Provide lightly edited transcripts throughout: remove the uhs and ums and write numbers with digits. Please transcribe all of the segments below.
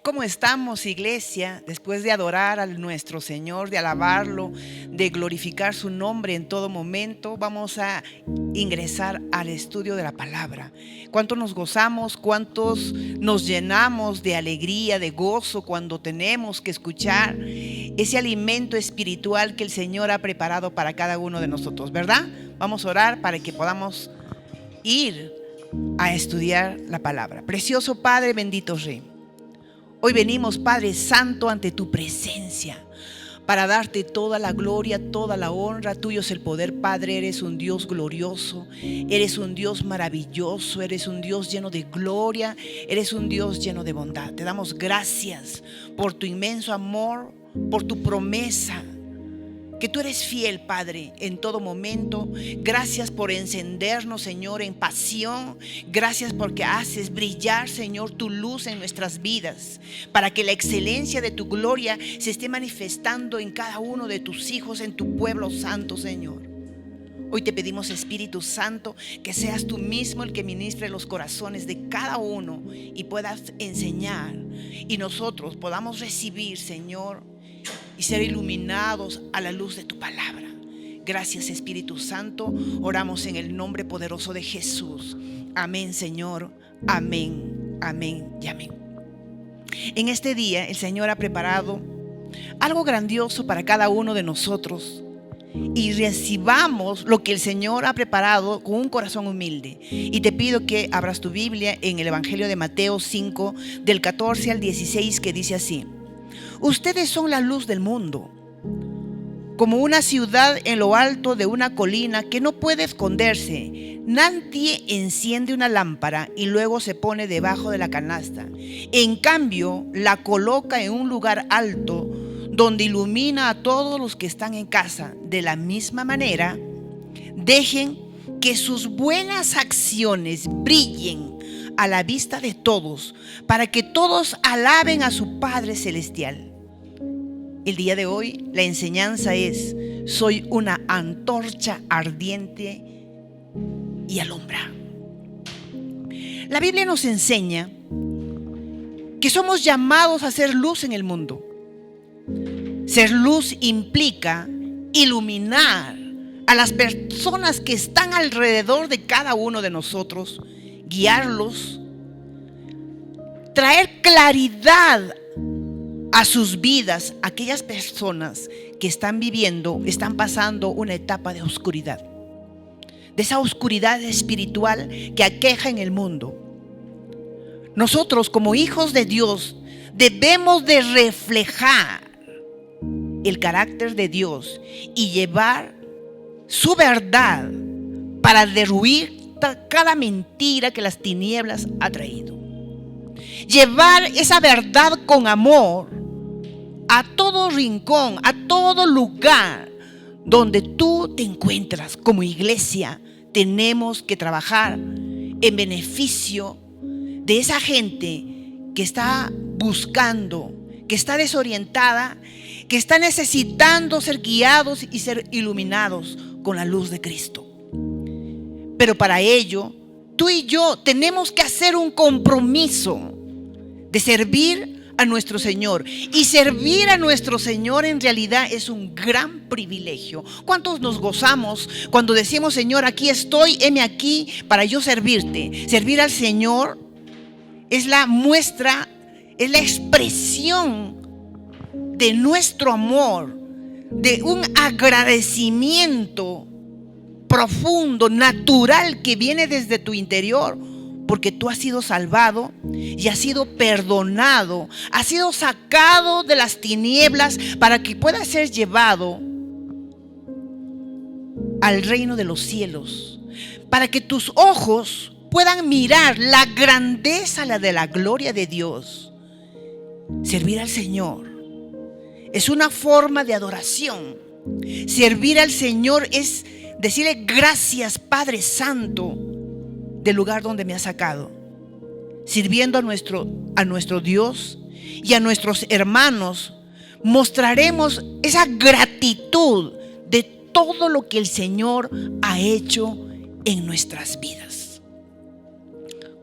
¿Cómo estamos, iglesia? Después de adorar a nuestro Señor, de alabarlo, de glorificar su nombre en todo momento, vamos a ingresar al estudio de la palabra. ¿Cuántos nos gozamos? ¿Cuántos nos llenamos de alegría, de gozo cuando tenemos que escuchar ese alimento espiritual que el Señor ha preparado para cada uno de nosotros, ¿verdad? Vamos a orar para que podamos ir a estudiar la palabra. Precioso Padre, bendito Rey, hoy venimos, Padre Santo, ante tu presencia para darte toda la gloria, toda la honra. Tuyo es el poder, Padre. Eres un Dios glorioso, eres un Dios maravilloso, eres un Dios lleno de gloria, eres un Dios lleno de bondad. Te damos gracias por tu inmenso amor, por tu promesa, que tú eres fiel, Padre, en todo momento. Gracias por encendernos, Señor, en pasión. Gracias porque haces brillar, Señor, tu luz en nuestras vidas, para que la excelencia de tu gloria se esté manifestando en cada uno de tus hijos, en tu pueblo santo, Señor. Hoy te pedimos, Espíritu Santo, que seas tú mismo el que ministre los corazones de cada uno y puedas enseñar, y nosotros podamos recibir, Señor, y ser iluminados a la luz de tu palabra. Gracias, Espíritu Santo. Oramos en el nombre poderoso de Jesús. Amén, Señor. Amén, amén y amén. En este día el Señor ha preparado algo grandioso para cada uno de nosotros, y recibamos lo que el Señor ha preparado con un corazón humilde. Y te pido que abras tu Biblia en el Evangelio de Mateo 5, del 14 al 16, que dice así: ustedes son la luz del mundo, como una ciudad en lo alto de una colina que no puede esconderse. Nadie enciende una lámpara y luego se pone debajo de la canasta. En cambio, la coloca en un lugar alto donde ilumina a todos los que están en casa. De la misma manera, dejen que sus buenas acciones brillen a la vista de todos, para que todos alaben a su Padre Celestial. El día de hoy la enseñanza es: soy una antorcha ardiente y alumbra. La Biblia nos enseña que somos llamados a ser luz en el mundo. Ser luz implica iluminar a las personas que están alrededor de cada uno de nosotros, guiarlos, traer claridad a sus vidas, aquellas personas que están viviendo, están pasando una etapa de oscuridad, de esa oscuridad espiritual que aqueja en el mundo. Nosotros, como hijos de Dios, debemos de reflejar el carácter de Dios y llevar su verdad para derruir cada mentira que las tinieblas ha traído. Llevar esa verdad con amor a todo rincón, a todo lugar donde tú te encuentras. Como iglesia tenemos que trabajar en beneficio de esa gente que está buscando, que está desorientada, que está necesitando ser guiados y ser iluminados con la luz de Cristo. Pero para ello, tú y yo tenemos que hacer un compromiso de servir a nuestro Señor. Y servir a nuestro Señor en realidad es un gran privilegio. ¿Cuántos nos gozamos cuando decimos: Señor, aquí estoy, heme aquí para yo servirte? Servir al Señor es la muestra, es la expresión de nuestro amor, de un agradecimiento profundo, natural, que viene desde tu interior, porque tú has sido salvado y has sido perdonado, has sido sacado de las tinieblas para que puedas ser llevado al reino de los cielos, para que tus ojos puedan mirar la grandeza, la de la gloria de Dios. Servir al Señor es una forma de adoración. Servir al Señor es decirle: gracias, Padre Santo, del lugar donde me ha sacado. Sirviendo a nuestro Dios y a nuestros hermanos, mostraremos esa gratitud de todo lo que el Señor ha hecho en nuestras vidas.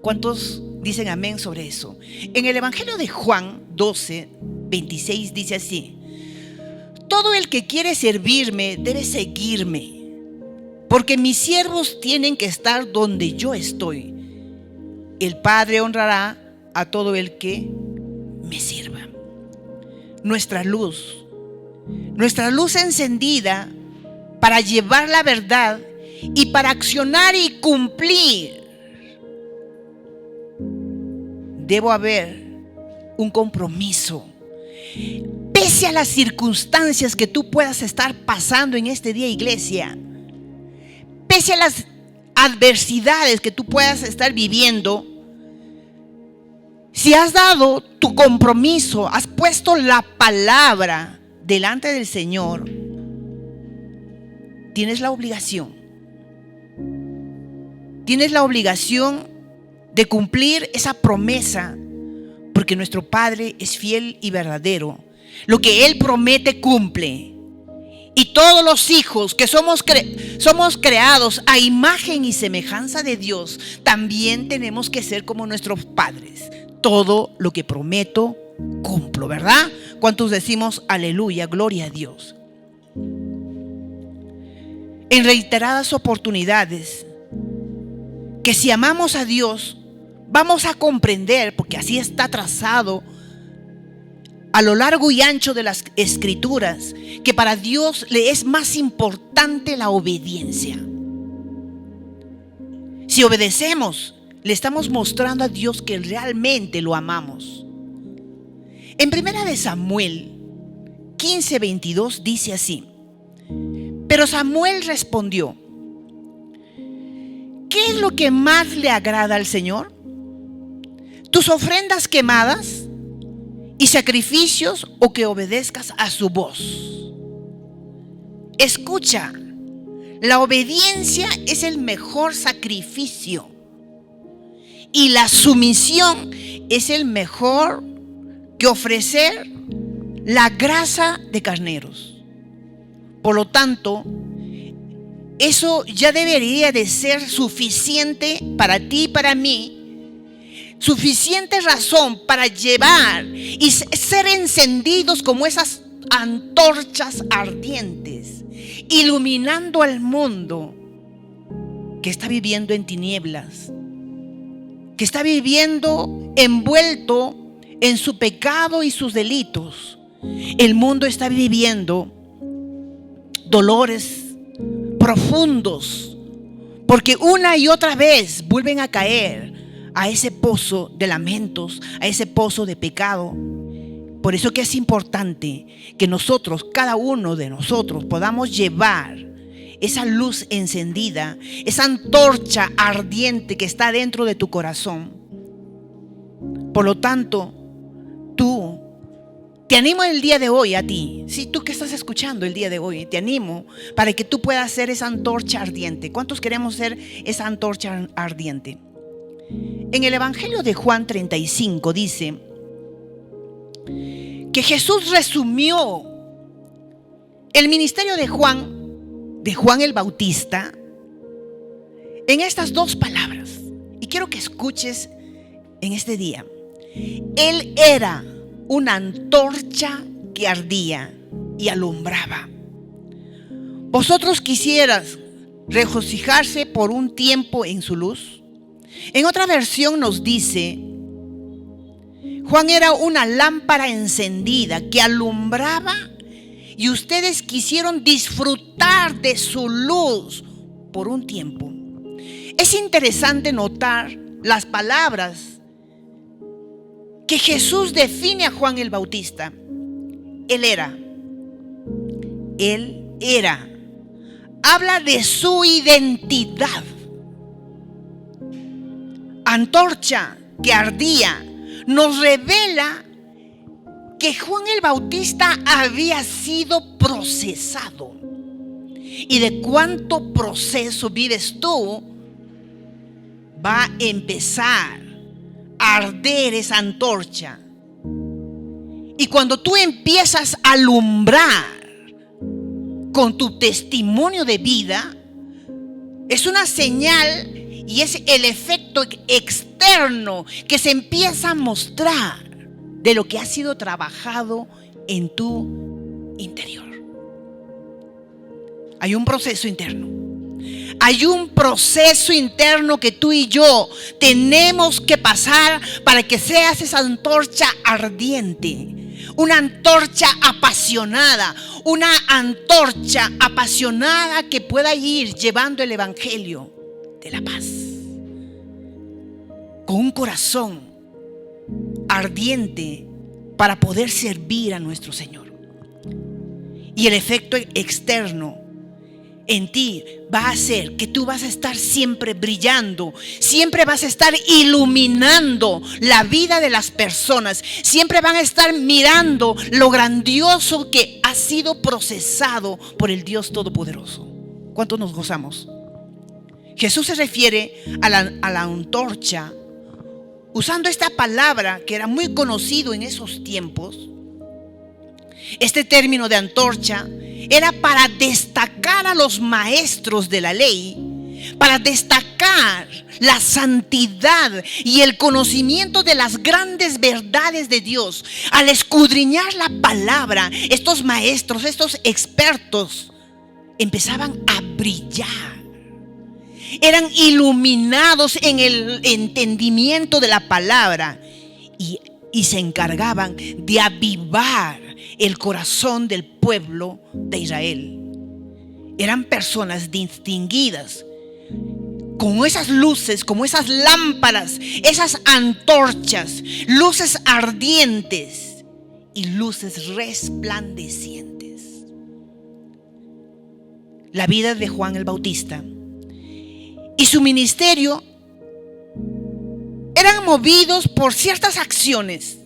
¿Cuántos dicen amén sobre eso? En el Evangelio de Juan 12, 26 dice así: todo el que quiere servirme debe seguirme, porque mis siervos tienen que estar donde yo estoy. El Padre honrará a todo el que me sirva. Nuestra luz encendida para llevar la verdad y para accionar y cumplir. Debo haber un compromiso. Pese a las circunstancias que tú puedas estar pasando en este día, iglesia, pese a las adversidades que tú puedas estar viviendo, si has dado tu compromiso, has puesto la palabra delante del Señor, tienes la obligación de cumplir esa promesa, porque nuestro Padre es fiel y verdadero. Lo que Él promete cumple. Y todos los hijos que somos creados a imagen y semejanza de Dios, también tenemos que ser como nuestros padres. Todo lo que prometo, cumplo, ¿verdad? ¿Cuántos decimos aleluya, gloria a Dios? En reiteradas oportunidades, que si amamos a Dios, vamos a comprender, porque así está trazado a lo largo y ancho de las Escrituras, que para Dios le es más importante la obediencia. Si obedecemos, le estamos mostrando a Dios que realmente lo amamos. En 1 Samuel 15:22 dice así: pero Samuel respondió: ¿qué es lo que más le agrada al Señor? ¿Tus ofrendas quemadas y sacrificios, o que obedezcas a su voz? Escucha, la obediencia es el mejor sacrificio y la sumisión es el mejor que ofrecer la grasa de carneros. Por lo tanto, eso ya debería de ser suficiente para ti y para mí, suficiente razón para llevar y ser encendidos como esas antorchas ardientes, iluminando al mundo que está viviendo en tinieblas, que está viviendo envuelto en su pecado y sus delitos. El mundo está viviendo dolores profundos, porque una y otra vez vuelven a caer a ese pozo de lamentos, a ese pozo de pecado. Por eso que es importante que nosotros, cada uno de nosotros, podamos llevar esa luz encendida, esa antorcha ardiente que está dentro de tu corazón. Por lo tanto, te animo el día de hoy a ti, si tú que estás escuchando el día de hoy, te animo para que tú puedas ser esa antorcha ardiente. ¿Cuántos queremos ser esa antorcha ardiente? En el Evangelio de Juan 35 dice que Jesús resumió el ministerio de Juan el Bautista, en estas dos palabras. Y quiero que escuches en este día. Él era una antorcha que ardía y alumbraba. ¿Vosotros quisieras regocijarse por un tiempo en su luz? En otra versión nos dice: Juan era una lámpara encendida que alumbraba, y ustedes quisieron disfrutar de su luz por un tiempo. Es interesante notar las palabras que Jesús define a Juan el Bautista. Él era. Habla de su identidad. Antorcha que ardía nos revela que Juan el Bautista había sido procesado. ¿Y de cuánto proceso vives tú? Va a empezar a arder esa antorcha. Y cuando tú empiezas a alumbrar con tu testimonio de vida, es una señal Y es el efecto externo que se empieza a mostrar de lo que ha sido trabajado en tu interior. Hay un proceso interno. Hay un proceso interno que tú y yo tenemos que pasar para que seas esa antorcha ardiente, una antorcha apasionada, que pueda ir llevando el evangelio de la paz, con un corazón ardiente para poder servir a nuestro Señor. Y el efecto externo en ti va a hacer que tú vas a estar siempre brillando, siempre vas a estar iluminando la vida de las personas, siempre van a estar mirando lo grandioso que ha sido procesado por el Dios Todopoderoso. ¿Cuántos nos gozamos? Jesús se refiere a la antorcha usando esta palabra que era muy conocido en esos tiempos. Este término de antorcha era para destacar a los maestros de la ley, para destacar la santidad y el conocimiento de las grandes verdades de Dios. Al escudriñar la palabra, estos maestros, estos expertos, empezaban a brillar. Eran iluminados en el entendimiento de la palabra y se encargaban de avivar el corazón del pueblo de Israel. Eran personas distinguidas, como esas luces, como esas lámparas, esas antorchas, luces ardientes y luces resplandecientes. La vida de Juan el Bautista y su ministerio eran movidos por ciertas acciones,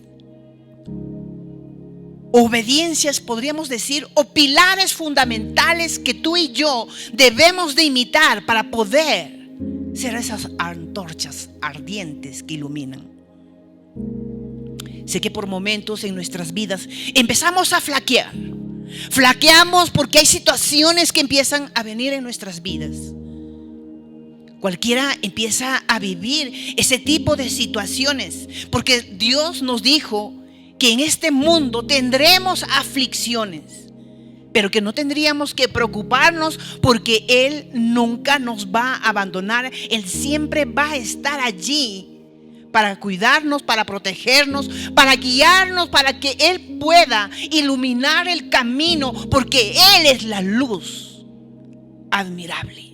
obediencias, podríamos decir, o pilares fundamentales que tú y yo debemos de imitar para poder ser esas antorchas ardientes que iluminan. Sé que por momentos en nuestras vidas empezamos a flaquear. Flaqueamos porque hay situaciones que empiezan a venir en nuestras vidas. Cualquiera empieza a vivir ese tipo de situaciones, porque Dios nos dijo que en este mundo tendremos aflicciones, pero que no tendríamos que preocuparnos porque Él nunca nos va a abandonar. Él siempre va a estar allí para cuidarnos, para protegernos, para guiarnos, para que Él pueda iluminar el camino, porque Él es la luz admirable.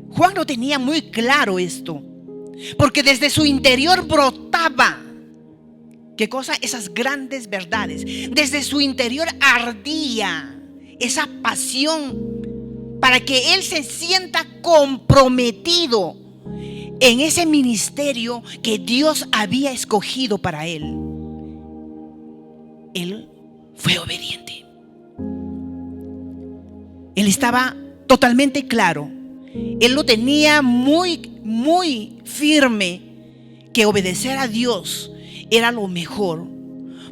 Juan no tenía muy claro esto, porque desde su interior brotaba, ¿qué cosa? Esas grandes verdades. Desde su interior ardía esa pasión para que él se sienta comprometido en ese ministerio que Dios había escogido para él. Él fue obediente. Él estaba totalmente claro. Él lo tenía muy firme, que obedecer a Dios era lo mejor,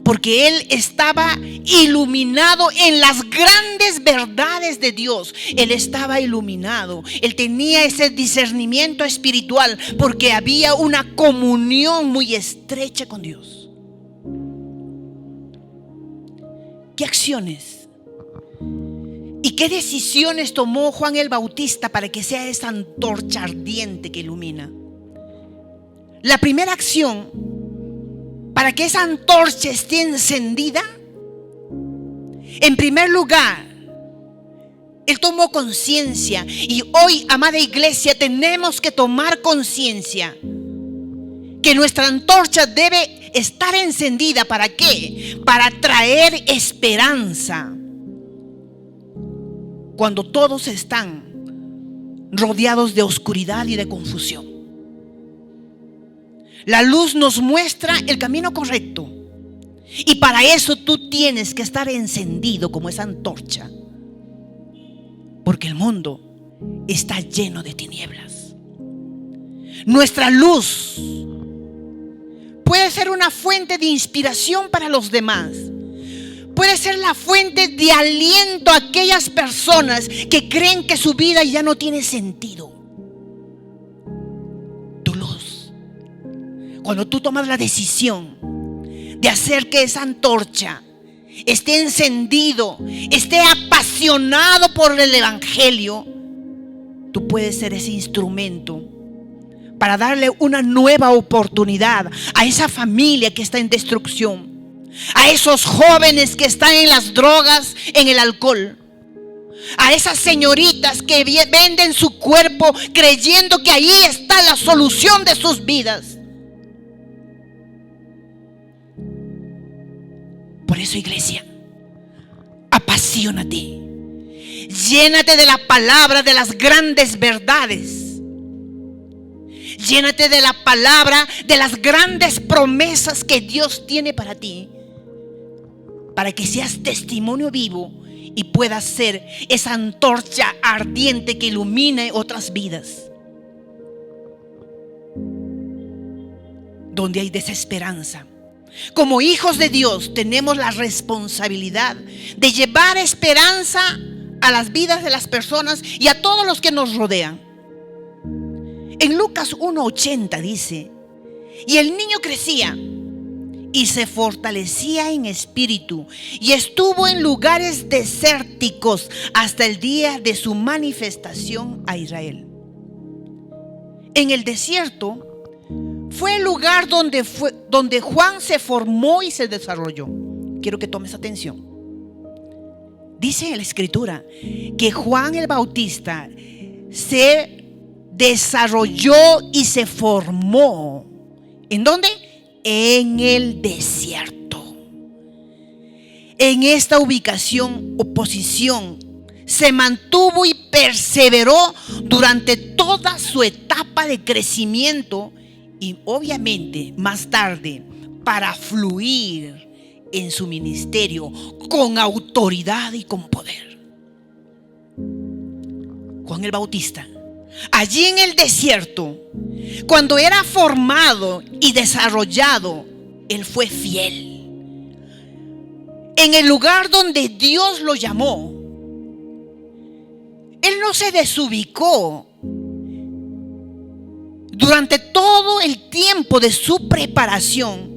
porque él estaba iluminado en las grandes verdades de Dios. Él estaba iluminado, él tenía ese discernimiento espiritual, porque había una comunión muy estrecha con Dios. ¿Qué acciones y qué decisiones tomó Juan el Bautista para que sea esa antorcha ardiente que ilumina? La primera acción para que esa antorcha esté encendida, en primer lugar, él tomó conciencia. Y hoy, amada iglesia, tenemos que tomar conciencia que nuestra antorcha debe estar encendida. ¿Para qué? Para traer esperanza cuando todos están rodeados de oscuridad y de confusión. La luz nos muestra el camino correcto, y para eso tú tienes que estar encendido como esa antorcha, porque el mundo está lleno de tinieblas. Nuestra luz puede ser una fuente de inspiración para los demás. Puede ser la fuente de aliento a aquellas personas que creen que su vida ya no tiene sentido. Cuando tú tomas la decisión de hacer que esa antorcha esté encendido, esté apasionado por el evangelio, tú puedes ser ese instrumento para darle una nueva oportunidad a esa familia que está en destrucción, a esos jóvenes que están en las drogas, en el alcohol, a esas señoritas que venden su cuerpo creyendo que ahí está la solución de sus vidas. Por eso, iglesia, apasionate, llénate de la palabra, de las grandes verdades, llénate de la palabra, de las grandes promesas que Dios tiene para ti, para que seas testimonio vivo y puedas ser esa antorcha ardiente que ilumine otras vidas. Donde hay desesperanza, como hijos de Dios tenemos la responsabilidad de llevar esperanza a las vidas de las personas y a todos los que nos rodean. En Lucas 1:80 dice: y el niño crecía y se fortalecía en espíritu y estuvo en lugares desérticos hasta el día de su manifestación a Israel. En el desierto fue el lugar donde Juan se formó y se desarrolló. Quiero que tomes atención. Dice en la escritura que Juan el Bautista se desarrolló y se formó. ¿En dónde? En el desierto. En esta ubicación o posición se mantuvo y perseveró durante toda su etapa de crecimiento y obviamente más tarde para fluir en su ministerio con autoridad y con poder. Juan el Bautista, allí en el desierto, cuando era formado y desarrollado, él fue fiel. En el lugar donde Dios lo llamó, él no se desubicó. Durante todo el tiempo de su preparación,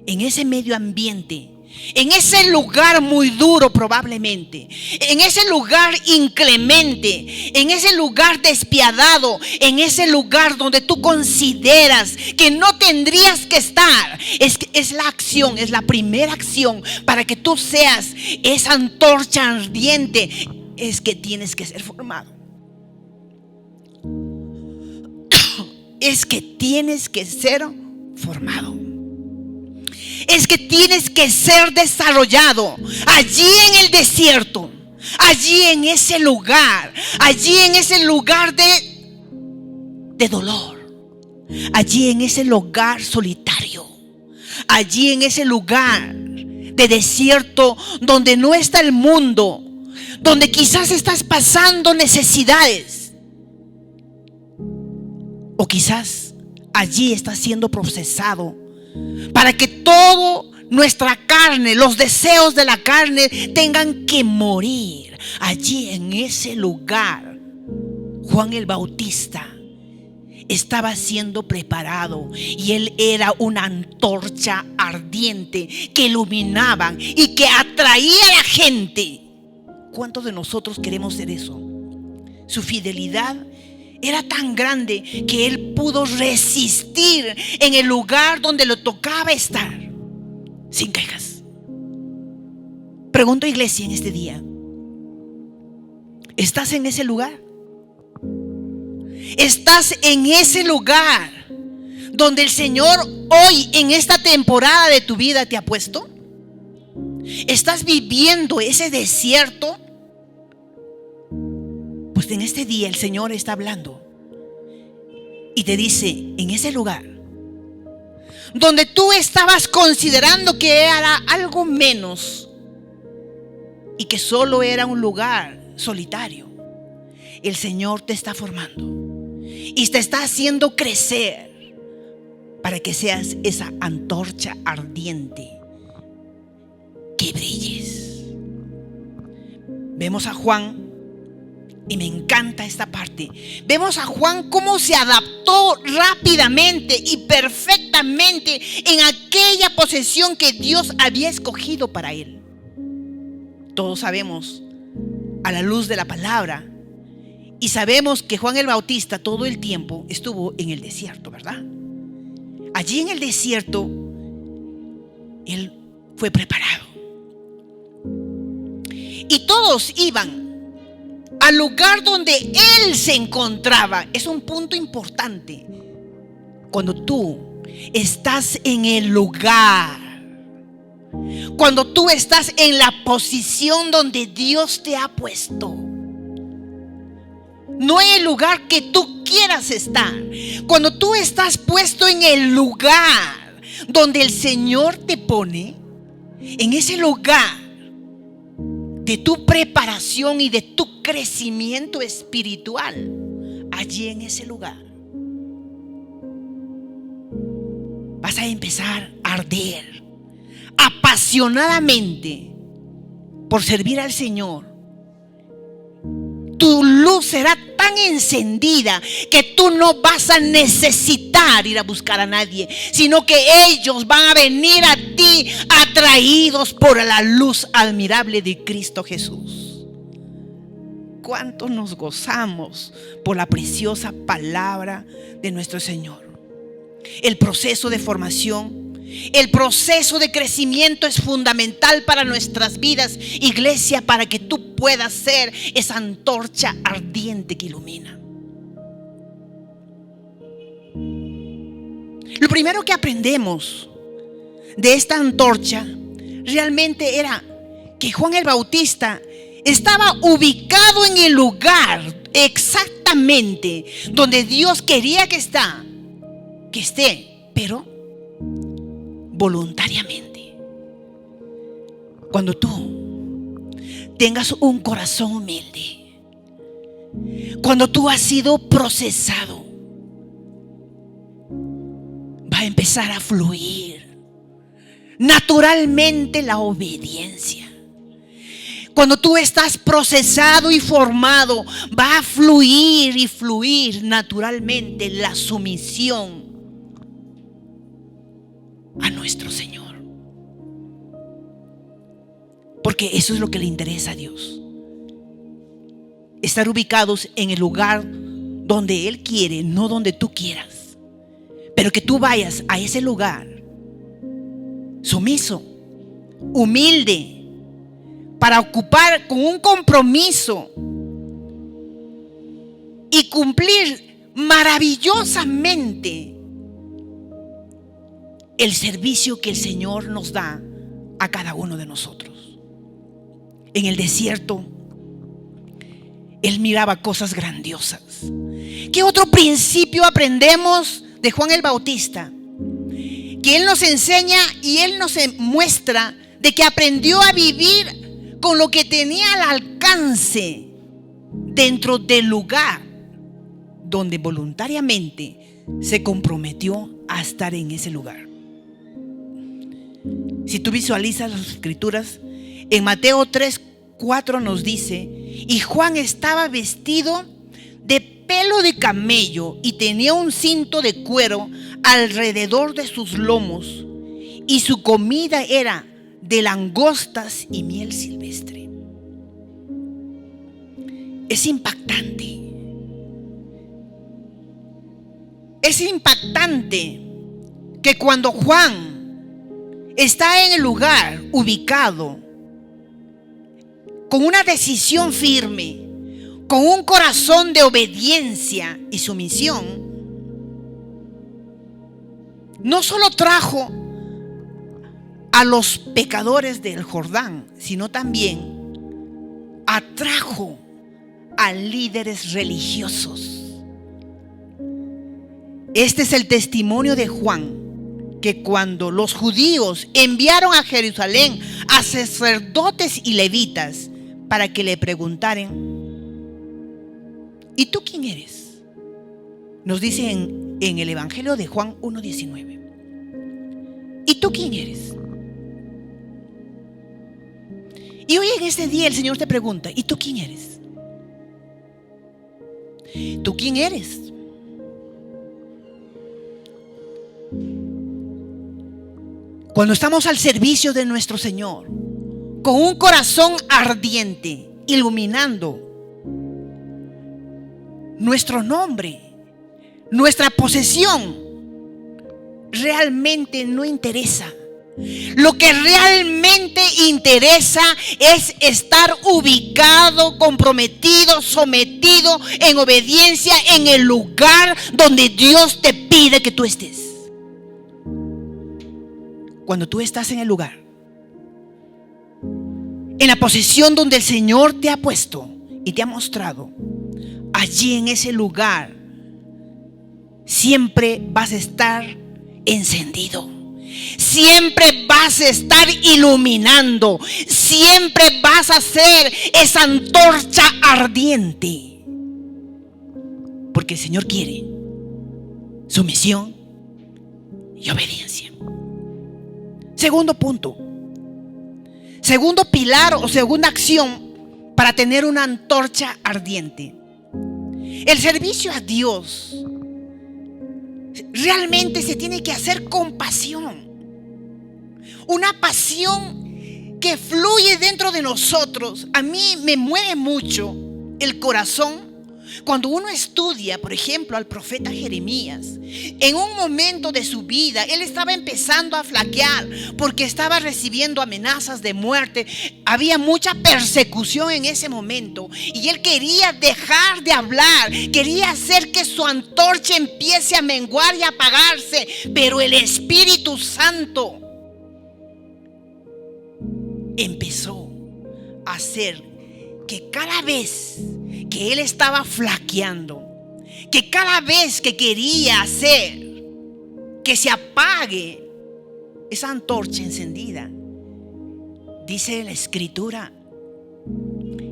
en ese medio ambiente, en ese lugar muy duro probablemente, en ese lugar inclemente, en ese lugar despiadado, en ese lugar donde tú consideras que no tendrías que estar, es la acción, es la primera acción para que tú seas esa antorcha ardiente, es que tienes que ser formado. Es que tienes que ser formado. Es que tienes que ser desarrollado allí en el desierto, allí en ese lugar de dolor, allí en ese lugar solitario, allí en ese lugar de desierto donde no está el mundo, donde quizás estás pasando necesidades. O quizás allí está siendo procesado para que toda nuestra carne, los deseos de la carne tengan que morir. Allí en ese lugar, Juan el Bautista estaba siendo preparado y él era una antorcha ardiente que iluminaba y que atraía a la gente. ¿Cuántos de nosotros queremos ser eso? Su fidelidad era tan grande que él pudo resistir en el lugar donde le tocaba estar, sin quejas. Pregunto, iglesia, en este día, ¿estás en ese lugar? ¿Estás en ese lugar donde el Señor hoy en esta temporada de tu vida te ha puesto? ¿Estás viviendo ese desierto? Pues en este día el Señor está hablando y te dice: en ese lugar donde tú estabas considerando que era algo menos y que solo era un lugar solitario, el Señor te está formando y te está haciendo crecer para que seas esa antorcha ardiente que brilles. Vemos a Juan Y me encanta esta parte. Vemos a Juan cómo se adaptó rápidamente y perfectamente en aquella posesión que Dios había escogido para él. Todos sabemos, a la luz de la palabra, y sabemos que Juan el Bautista todo el tiempo estuvo en el desierto, ¿verdad? Allí en el desierto, él fue preparado. Y todos iban al lugar donde él se encontraba. Es un punto importante. Cuando tú estás en el lugar, cuando tú estás en la posición donde Dios te ha puesto, no en el lugar que tú quieras estar. Cuando tú estás puesto en el lugar donde el Señor te pone, en ese lugar de tu preparación y de tu crecimiento espiritual, allí en ese lugar vas a empezar a arder apasionadamente por servir al Señor. Tu luz será tan encendida que tú no vas a necesitar ir a buscar a nadie, sino que ellos van a venir a ti atraídos por la luz admirable de Cristo Jesús. ¿Cuánto nos gozamos por la preciosa palabra de nuestro Señor? El proceso de formación, el proceso de crecimiento es fundamental para nuestras vidas, iglesia, para que tú puedas ser esa antorcha ardiente que ilumina. Lo primero que aprendemos de esta antorcha realmente era que Juan el Bautista estaba ubicado en el lugar exactamente donde Dios quería que esté, pero voluntariamente. Cuando tú tengas un corazón humilde, cuando tú has sido procesado, va a empezar a fluir naturalmente la obediencia. Cuando tú estás procesado y formado, va a fluir y fluir naturalmente la sumisión a nuestro Señor. Porque eso es lo que le interesa a Dios. Estar ubicados en el lugar donde Él quiere, no donde tú quieras. Pero que tú vayas a ese lugar sumiso, humilde, para ocupar con un compromiso y cumplir maravillosamente el servicio que el Señor nos da a cada uno de nosotros. En el desierto, Él miraba cosas grandiosas. ¿Qué otro principio aprendemos de Juan el Bautista? Que Él nos enseña y Él nos muestra de que aprendió a vivir con lo que tenía al alcance dentro del lugar donde voluntariamente se comprometió a estar en ese lugar. Si tú visualizas las escrituras, en Mateo 3:4 nos dice: y Juan estaba vestido de pelo de camello y tenía un cinto de cuero alrededor de sus lomos, y su comida era de langostas y miel silvestre. Es impactante. Es impactante que cuando Juan está en el lugar ubicado, con una decisión firme, con un corazón de obediencia y sumisión, no solo trajo a los pecadores del Jordán, sino también atrajo a líderes religiosos. Este es el testimonio de Juan, que cuando los judíos enviaron a Jerusalén a sacerdotes y levitas para que le preguntaran: ¿y tú quién eres? Nos dice en el Evangelio de Juan 1:19. ¿Y tú quién eres? Y hoy en este día el Señor te pregunta: ¿y tú quién eres? ¿Tú quién eres? Cuando estamos al servicio de nuestro Señor, con un corazón ardiente, iluminando nuestro nombre, nuestra posesión, realmente no interesa. Lo que realmente interesa es estar ubicado, comprometido, sometido en obediencia en el lugar donde Dios te pide que tú estés. Cuando tú estás en el lugar, en la posición donde el Señor te ha puesto y te ha mostrado, allí en ese lugar siempre vas a estar encendido, siempre vas a estar iluminando, siempre vas a ser esa antorcha ardiente, porque el Señor quiere sumisión y obediencia. Segundo punto, segundo pilar o segunda acción para tener una antorcha ardiente. El servicio a Dios realmente se tiene que hacer con pasión. Una pasión que fluye dentro de nosotros. A mí me mueve mucho el corazón cuando uno estudia, por ejemplo, al profeta Jeremías. En un momento de su vida, él estaba empezando a flaquear porque estaba recibiendo amenazas de muerte. Había mucha persecución en ese momento y él quería dejar de hablar, quería hacer que su antorcha empiece a menguar y a apagarse, pero el Espíritu Santo empezó a hacer que cada vez que él estaba flaqueando, que cada vez que quería hacer que se apague esa antorcha encendida, dice la Escritura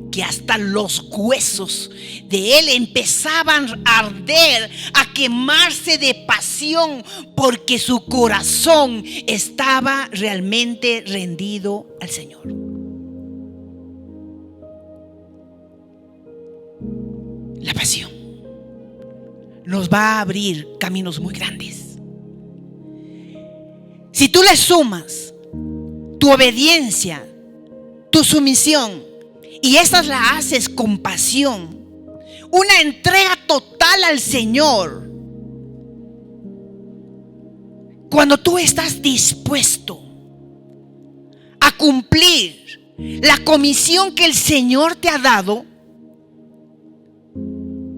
que hasta los huesos de él empezaban a arder, a quemarse de pasión, porque su corazón estaba realmente rendido al Señor. La pasión nos va a abrir caminos muy grandes. Si tú le sumas tu obediencia, tu sumisión, y estas la haces con pasión, una entrega total al Señor, cuando tú estás dispuesto a cumplir la comisión que el Señor te ha dado,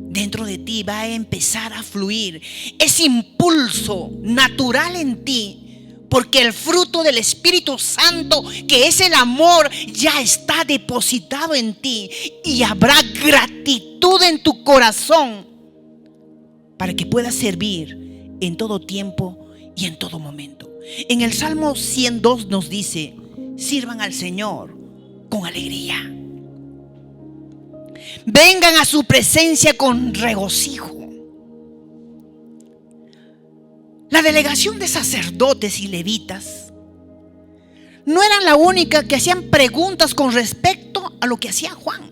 dentro de ti va a empezar a fluir ese impulso natural en ti, porque el fruto del Espíritu Santo, que es el amor, ya está depositado en ti, y habrá gratitud en tu corazón para que puedas servir en todo tiempo y en todo momento. En el Salmo 102 nos dice: sirvan al Señor con alegría, vengan a su presencia con regocijo. La delegación de sacerdotes y levitas no eran la única que hacían preguntas con respecto a lo que hacía Juan.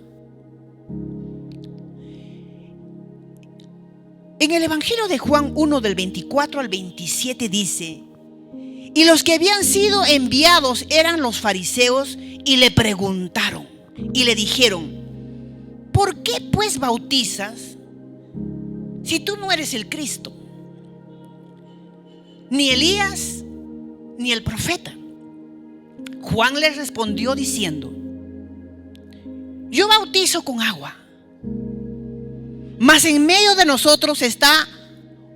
En el Evangelio de Juan 1, del 24 al 27 dice: y los que habían sido enviados eran los fariseos, y le preguntaron y le dijeron: ¿por qué pues bautizas si tú no eres el Cristo, ni Elías, ni el profeta? Juan les respondió diciendo: yo bautizo con agua, mas en medio de nosotros está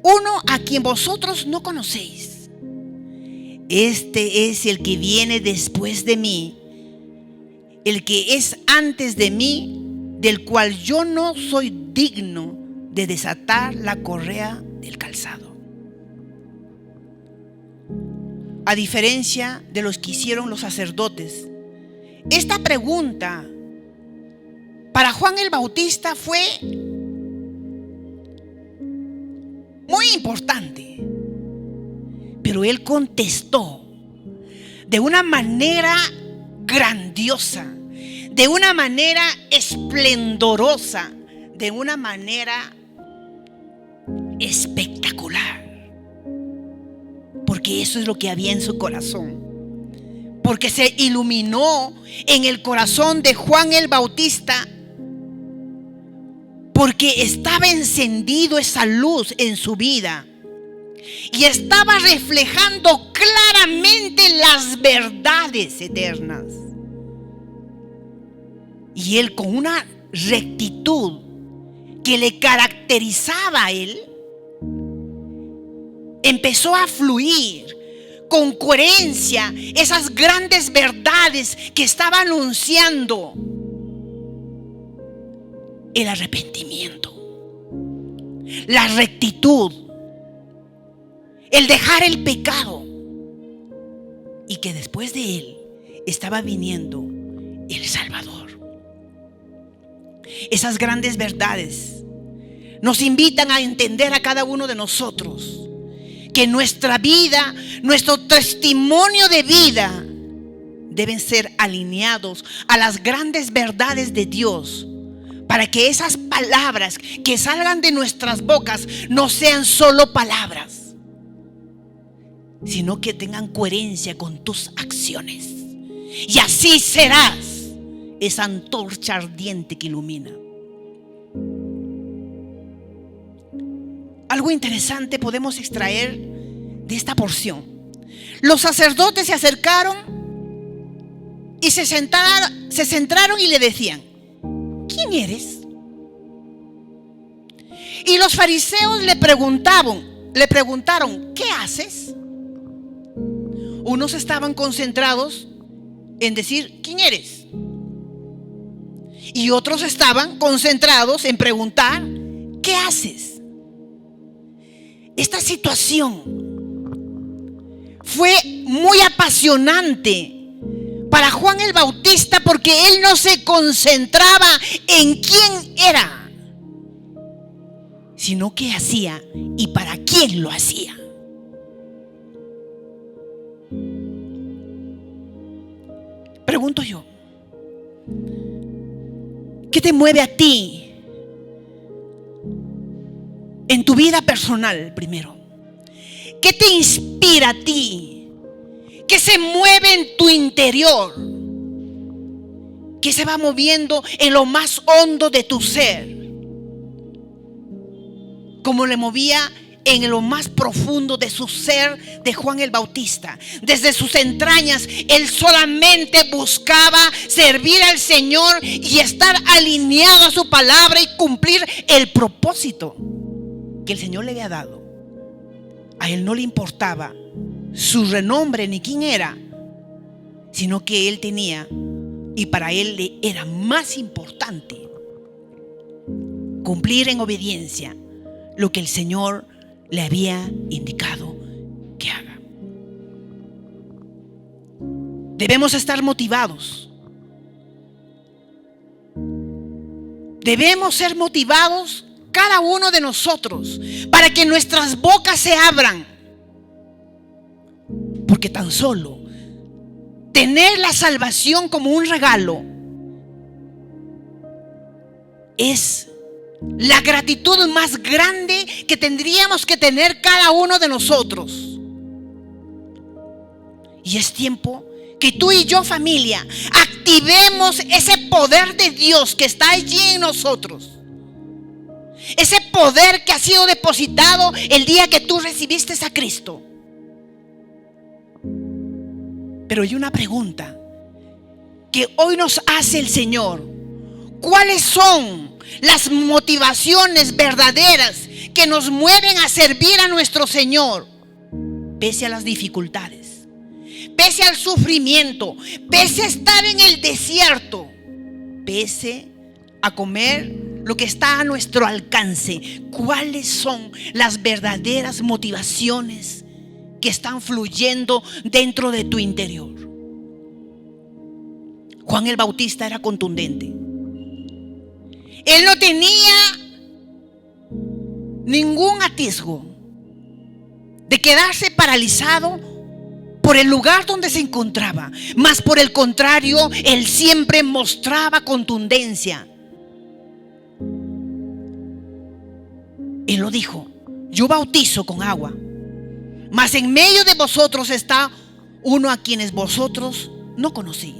uno a quien vosotros no conocéis. Este es el que viene después de mí, el que es antes de mí, del cual yo no soy digno de desatar la correa del calzado. A diferencia de los que hicieron los sacerdotes, esta pregunta para Juan el Bautista fue muy importante, pero él contestó de una manera grandiosa, de una manera esplendorosa, de una manera espectacular. Porque eso es lo que había en su corazón. Porque se iluminó en el corazón de Juan el Bautista. Porque estaba encendido esa luz en su vida. Y estaba reflejando claramente las verdades eternas. Y él, con una rectitud que le caracterizaba a él, empezó a fluir con coherencia esas grandes verdades que estaba anunciando: el arrepentimiento, la rectitud, el dejar el pecado, y que después de él estaba viniendo el Salvador. Esas grandes verdades nos invitan a entender a cada uno de nosotros que nuestra vida, nuestro testimonio de vida, deben ser alineados a las grandes verdades de Dios, para que esas palabras que salgan de nuestras bocas no sean solo palabras, sino que tengan coherencia con tus acciones. Y así serás esa antorcha ardiente que ilumina. Algo interesante podemos extraer de esta porción. Los sacerdotes se acercaron y se centraron y le decían: ¿quién eres? Y los fariseos le preguntaron: ¿qué haces? Unos estaban concentrados en decir: ¿quién eres? Y otros estaban concentrados en preguntar: ¿qué haces? Esta situación fue muy apasionante para Juan el Bautista, porque él no se concentraba en quién era, sino qué hacía y para quién lo hacía. Pregunto yo: ¿qué te mueve a ti en tu vida personal primero? ¿Qué te inspira a ti? ¿Qué se mueve en tu interior? ¿Qué se va moviendo en lo más hondo de tu ser? Como le movía en lo más profundo de su ser de Juan el Bautista. Desde sus entrañas, él solamente buscaba servir al Señor y estar alineado a su palabra y cumplir el propósito que el Señor le había dado. A él no le importaba su renombre ni quién era, sino que él tenía, y para él le era más importante cumplir en obediencia lo que el Señor le había indicado que haga. Debemos estar motivados. Debemos ser motivados cada uno de nosotros para que nuestras bocas se abran. Porque tan solo tener la salvación como un regalo es la gratitud más grande que tendríamos que tener cada uno de nosotros. Y es tiempo que tú y yo, familia, activemos ese poder de Dios que está allí en nosotros. Ese poder que ha sido depositado el día que tú recibiste a Cristo. Pero hay una pregunta que hoy nos hace el Señor: ¿cuáles son las motivaciones verdaderas que nos mueven a servir a nuestro Señor? Pese a las dificultades, pese al sufrimiento, pese a estar en el desierto, pese a comer lo que está a nuestro alcance. ¿Cuáles son las verdaderas motivaciones que están fluyendo dentro de tu interior? Juan el Bautista era contundente. Él no tenía ningún atisbo de quedarse paralizado por el lugar donde se encontraba. Mas por el contrario, él siempre mostraba contundencia. Él lo dijo: yo bautizo con agua, mas en medio de vosotros está uno a quienes vosotros no conocéis.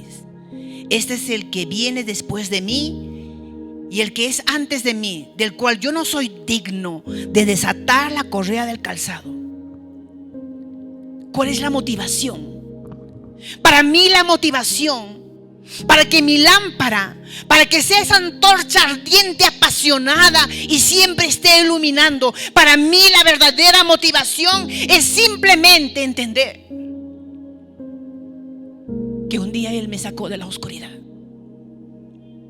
Este es el que viene después de mí y el que es antes de mí, del cual yo no soy digno de desatar la correa del calzado. ¿Cuál es la motivación? Para mí la motivación, para que mi lámpara, para que sea esa antorcha ardiente, apasionada y siempre esté iluminando, para mí la verdadera motivación es simplemente entender que un día Él me sacó de la oscuridad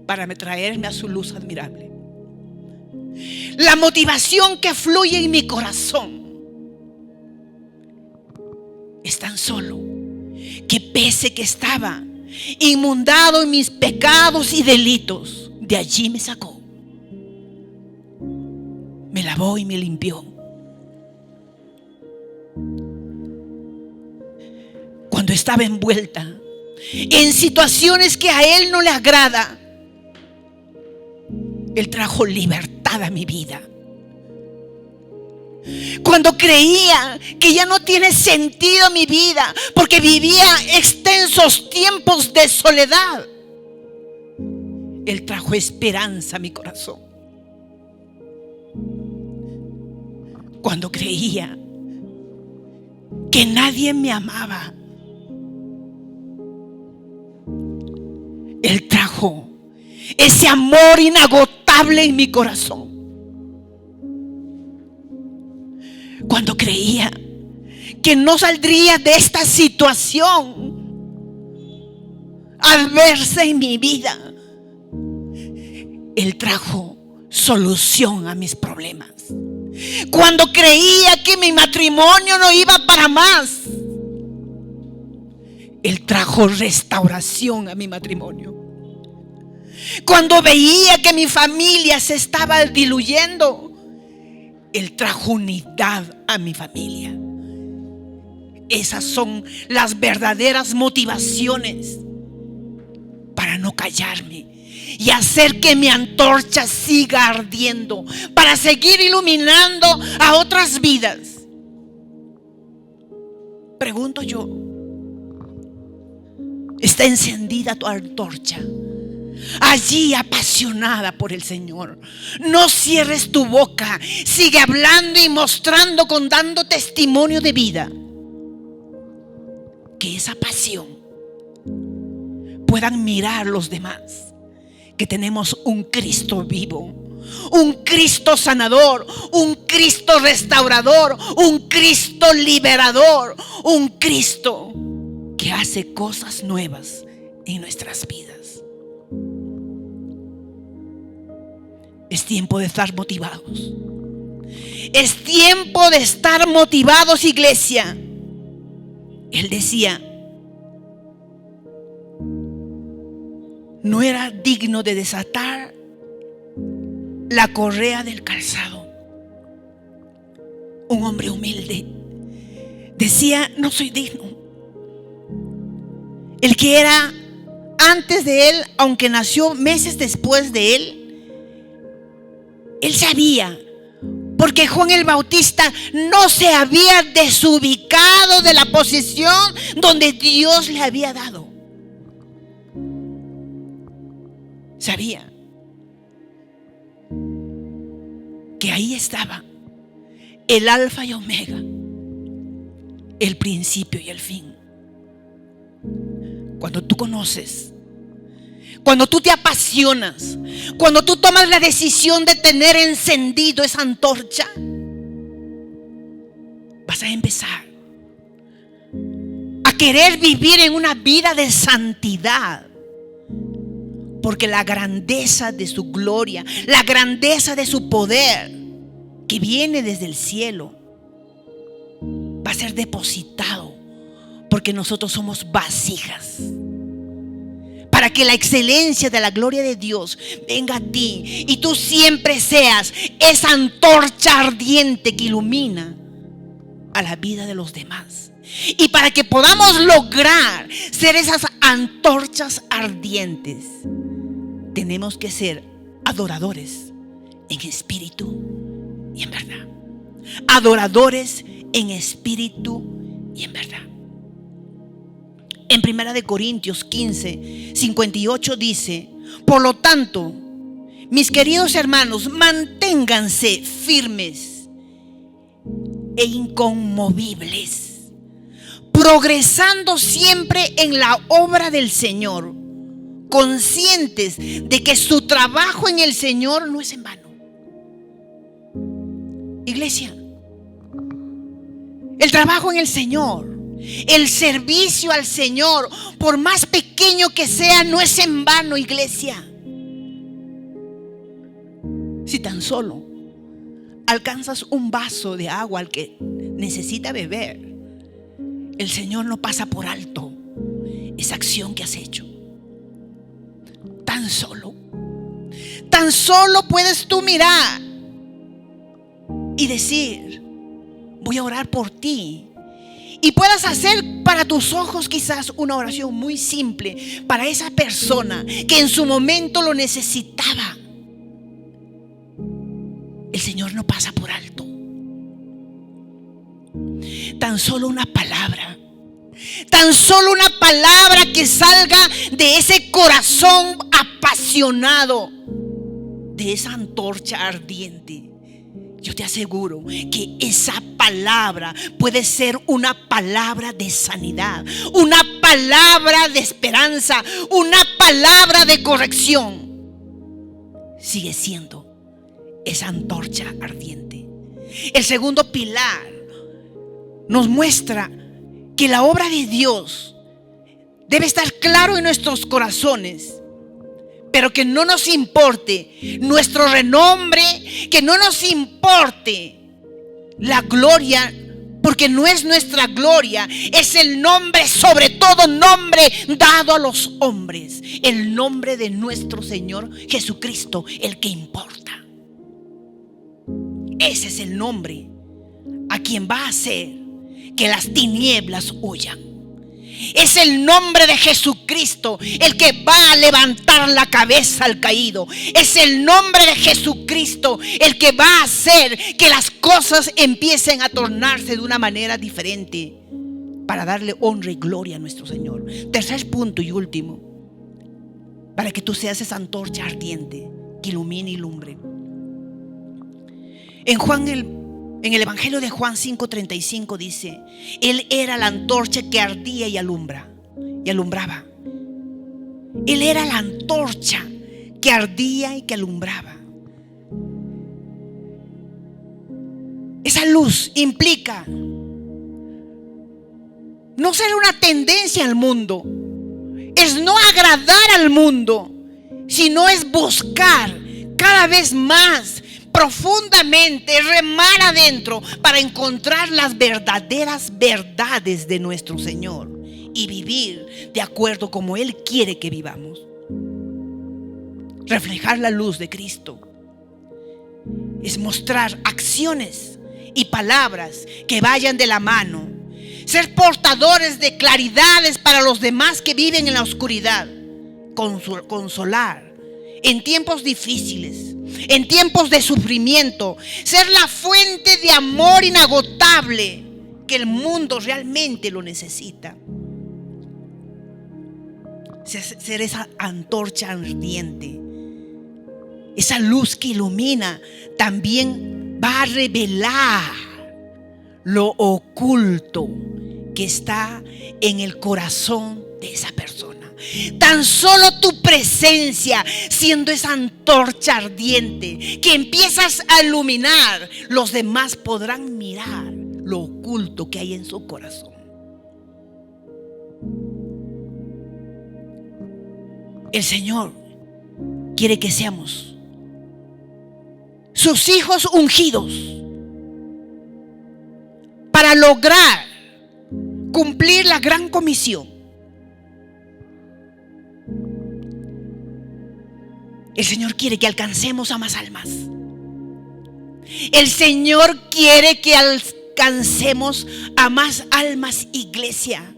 para traerme a su luz admirable. La motivación que fluye en mi corazón es tan solo que pese que estaba inmundado en mis pecados y delitos, de allí me sacó, me lavó y me limpió. Cuando estaba envuelta en situaciones que a Él no le agrada, Él trajo libertad a mi vida. Cuando creía que ya no tiene sentido mi vida, porque vivía extensos tiempos de soledad, Él trajo esperanza a mi corazón. Cuando creía que nadie me amaba, Él trajo ese amor inagotable en mi corazón. Cuando creía que no saldría de esta situación adversa en mi vida, Él trajo solución a mis problemas. Cuando creía que mi matrimonio no iba para más, Él trajo restauración a mi matrimonio. Cuando veía que mi familia se estaba diluyendo, Él trajo unidad a mi familia. Esas son las verdaderas motivaciones para no callarme y hacer que mi antorcha siga ardiendo, para seguir iluminando a otras vidas. Pregunto yo, ¿está encendida tu antorcha? Allí apasionada por el Señor. No cierres tu boca. Sigue hablando y mostrando, dando testimonio de vida. Que esa pasión puedan mirar los demás, que tenemos un Cristo vivo, un Cristo sanador, un Cristo restaurador, un Cristo liberador, un Cristo que hace cosas nuevas en nuestras vidas. Es tiempo de estar motivados. Es tiempo de estar motivados, iglesia. Él decía, no era digno de desatar la correa del calzado. Un hombre humilde decía, no soy digno. El que era antes de él, aunque nació meses después de él, él sabía, porque Juan el Bautista no se había desubicado de la posición donde Dios le había dado. Sabía que ahí estaba el alfa y omega, el principio y el fin. Cuando tú conoces, cuando tú te apasionas, cuando tú tomas la decisión de tener encendido esa antorcha, vas a empezar a querer vivir en una vida de santidad, porque la grandeza de su gloria, la grandeza de su poder que viene desde el cielo va a ser depositado, porque nosotros somos vasijas, para que la excelencia de la gloria de Dios venga a ti y tú siempre seas esa antorcha ardiente que ilumina a la vida de los demás. Y para que podamos lograr ser esas antorchas ardientes, tenemos que ser adoradores en espíritu y en verdad. adoradores en espíritu y en verdad. En 1 Corintios 15:58 dice: por lo tanto, mis queridos hermanos, manténganse firmes e inconmovibles, progresando siempre en la obra del Señor, conscientes de que su trabajo en el Señor no es en vano. Iglesia, el trabajo en el Señor, el servicio al Señor, por más pequeño que sea, no es en vano, iglesia. Si tan solo alcanzas un vaso de agua al que necesita beber, el Señor no pasa por alto esa acción que has hecho. Tan solo puedes tú mirar y decir: voy a orar por ti. Y puedas hacer para tus ojos quizás una oración muy simple para esa persona que en su momento lo necesitaba. El Señor no pasa por alto. Tan solo una palabra que salga de ese corazón apasionado, de esa antorcha ardiente. Yo te aseguro que esa palabra puede ser una palabra de sanidad, una palabra de esperanza, una palabra de corrección. Sigue siendo esa antorcha ardiente. El segundo pilar nos muestra que la obra de Dios debe estar claro en nuestros corazones, pero que no nos importe nuestro renombre, que no nos importe la gloria, porque no es nuestra gloria, es el nombre, sobre todo nombre dado a los hombres, el nombre de nuestro Señor Jesucristo, el que importa. Ese es el nombre a quien va a hacer que las tinieblas huyan. Es el nombre de Jesucristo el que va a levantar la cabeza al caído. Es el nombre de Jesucristo el que va a hacer que las cosas empiecen a tornarse de una manera diferente, para darle honra y gloria a nuestro Señor. Tercer punto y último, para que tú seas esa antorcha ardiente que ilumine y lumbre. En el Evangelio de Juan 5:35 dice: Él era la antorcha que ardía y alumbraba. Él era la antorcha que ardía y que alumbraba. Esa luz implica no ser una tendencia al mundo, es no agradar al mundo, sino es buscar cada vez más profundamente, remar adentro para encontrar las verdaderas verdades de nuestro Señor y vivir de acuerdo como Él quiere que vivamos. Reflejar la luz de Cristo es mostrar acciones y palabras que vayan de la mano, ser portadores de claridades para los demás que viven en la oscuridad, consolar en tiempos difíciles, en tiempos de sufrimiento, ser la fuente de amor inagotable que el mundo realmente lo necesita. Ser esa antorcha ardiente, esa luz que ilumina, también va a revelar lo oculto que está en el corazón de esa persona. Tan solo tu presencia, siendo esa antorcha ardiente que empiezas a iluminar, los demás podrán mirar lo oculto que hay en su corazón. El Señor quiere que seamos sus hijos ungidos para lograr cumplir la gran comisión. El Señor quiere que alcancemos a más almas. El Señor quiere que alcancemos a más almas, iglesia.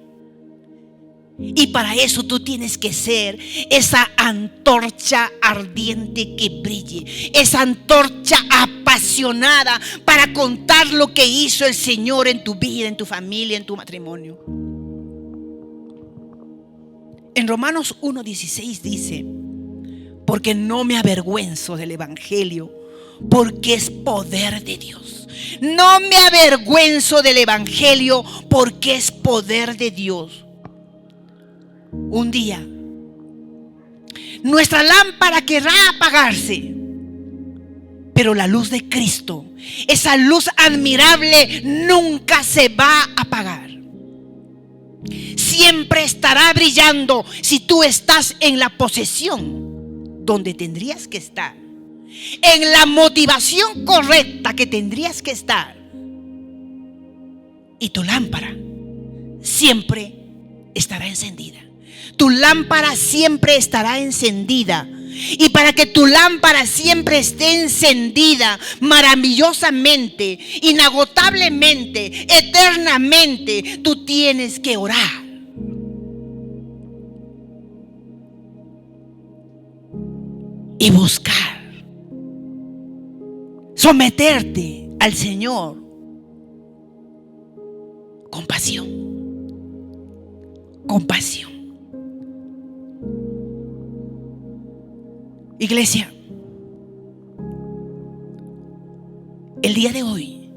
Y para eso tú tienes que ser esa antorcha ardiente que brille, esa antorcha apasionada para contar lo que hizo el Señor en tu vida, en tu familia, en tu matrimonio. En Romanos 1:16 dice: porque no me avergüenzo del evangelio, porque es poder de Dios. No me avergüenzo del evangelio, porque es poder de Dios. Un día nuestra lámpara querrá apagarse, pero la luz de Cristo, esa luz admirable, nunca se va a apagar. Siempre estará brillando si tú estás en la posesión donde tendrías que estar, en la motivación correcta que tendrías que estar. Y tu lámpara siempre estará encendida. Tu lámpara siempre estará encendida. Y para que tu lámpara siempre esté encendida maravillosamente, inagotablemente, eternamente, tú tienes que orar. Y buscar. Someterte al Señor con pasión. Con pasión. Iglesia, el día de hoy,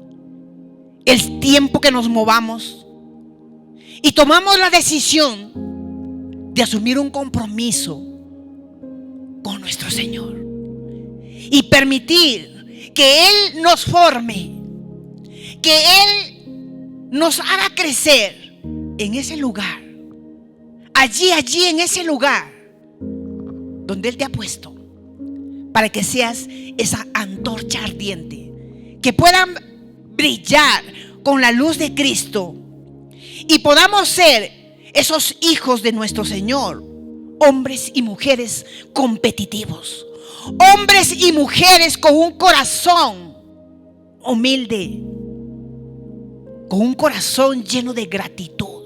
el tiempo que nos movamos y tomamos la decisión de asumir un compromiso con nuestro Señor y permitir que Él nos forme, que Él nos haga crecer en ese lugar, allí en ese lugar donde Él te ha puesto, para que seas esa antorcha ardiente, que puedan brillar con la luz de Cristo y podamos ser esos hijos de nuestro Señor, hombres y mujeres competitivos, hombres y mujeres con un corazón humilde, con un corazón lleno de gratitud,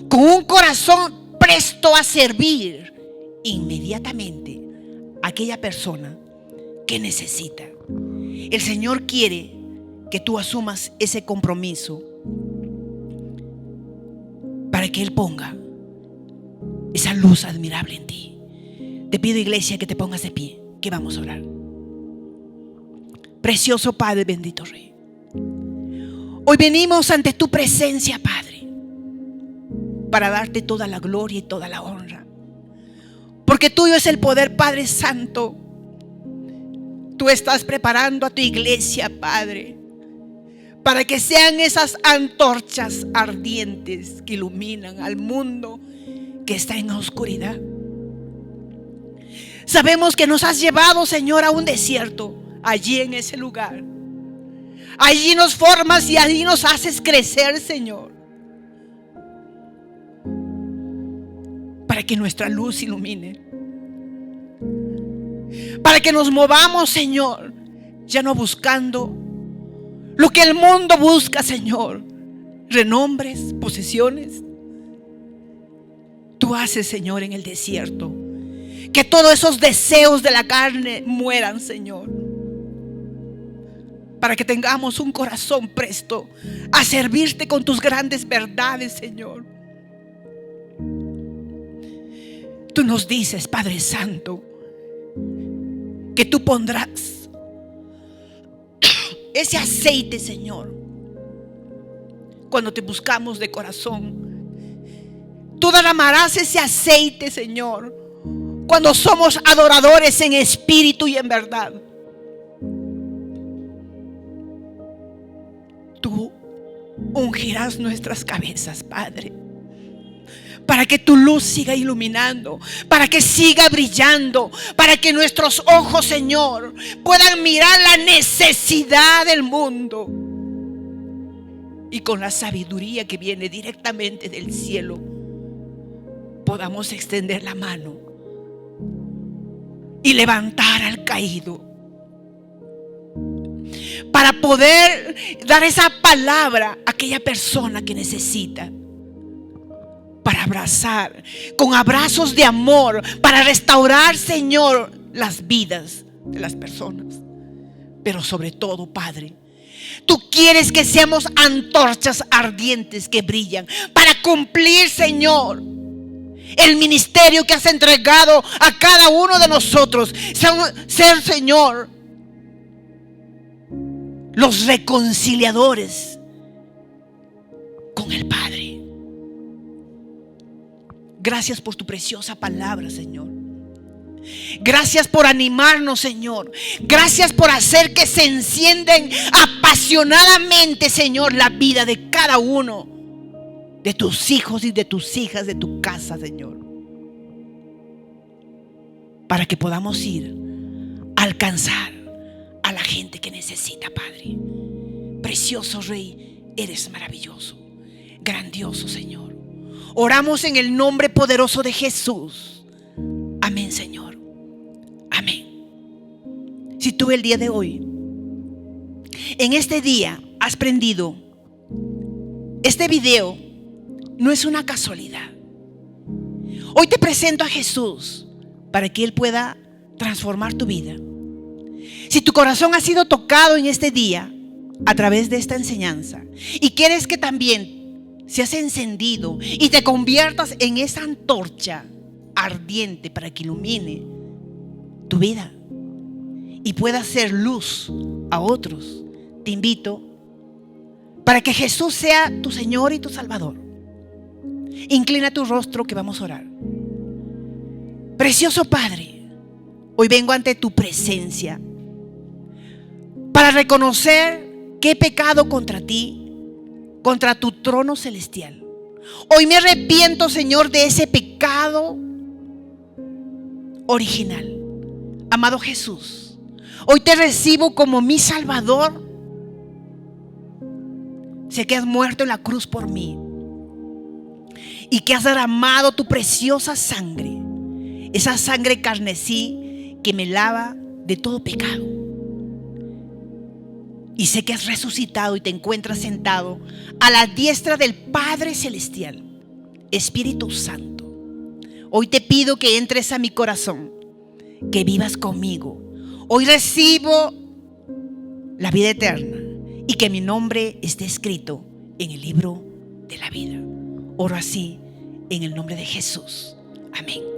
con un corazón presto a servir inmediatamente a aquella persona que necesita. El Señor quiere que tú asumas ese compromiso para que Él ponga esa luz admirable en ti. Te pido, iglesia, que te pongas de pie, que vamos a orar. Precioso Padre, bendito Rey, hoy venimos ante tu presencia, Padre, para darte toda la gloria y toda la honra, porque tuyo es el poder, Padre Santo. Tú estás preparando a tu iglesia, Padre, para que sean esas antorchas ardientes que iluminan al mundo que está en la oscuridad. Sabemos que nos has llevado, Señor, a un desierto. Allí en ese lugar, allí nos formas y allí nos haces crecer, Señor, para que nuestra luz ilumine, para que nos movamos, Señor, ya no buscando lo que el mundo busca, Señor, renombres, posesiones. Tú haces, Señor, en el desierto que todos esos deseos de la carne mueran, Señor, para que tengamos un corazón presto a servirte con tus grandes verdades, Señor. Tú nos dices, Padre Santo, que tú pondrás ese aceite, Señor, cuando te buscamos de corazón. Tú derramarás ese aceite, Señor, cuando somos adoradores en espíritu y en verdad. Tú ungirás nuestras cabezas, Padre, para que tu luz siga iluminando, para que siga brillando, para que nuestros ojos, Señor, puedan mirar la necesidad del mundo y con la sabiduría que viene directamente del cielo podamos extender la mano y levantar al caído, para poder dar esa palabra a aquella persona que necesita, para abrazar, con abrazos de amor, para restaurar, Señor, las vidas de las personas. Pero sobre todo, Padre, tú quieres que seamos antorchas ardientes que brillan para cumplir, Señor, el ministerio que has entregado a cada uno de nosotros. Ser, Señor, los reconciliadores con el Padre. Gracias por tu preciosa palabra, Señor. Gracias por animarnos, Señor. Gracias por hacer que se enciendan apasionadamente, Señor, la vida de cada uno de tus hijos y de tus hijas, de tu casa, Señor, para que podamos ir a alcanzar a la gente que necesita, Padre. Precioso Rey, eres maravilloso, grandioso, Señor. Oramos en el nombre poderoso de Jesús. Amén, Señor. Amén. Si tú el día de hoy, en este día, has prendido este video, no es una casualidad. Hoy te presento a Jesús para que Él pueda transformar tu vida. Si tu corazón ha sido tocado en este día a través de esta enseñanza y quieres que también seas encendido y te conviertas en esa antorcha ardiente para que ilumine tu vida y pueda hacer luz a otros, te invito para que Jesús sea tu Señor y tu Salvador. Inclina tu rostro que vamos a orar. Precioso Padre, hoy vengo ante tu presencia para reconocer que he pecado contra ti, contra tu trono celestial. Hoy me arrepiento, Señor, de ese pecado original. Amado Jesús, hoy te recibo como mi Salvador. Sé que has muerto en la cruz por mí y que has derramado tu preciosa sangre, esa sangre carmesí que me lava de todo pecado. Y sé que has resucitado y te encuentras sentado a la diestra del Padre Celestial. Espíritu Santo, hoy te pido que entres a mi corazón, que vivas conmigo. Hoy recibo la vida eterna y que mi nombre esté escrito en el libro de la vida. Oro así en el nombre de Jesús. Amén.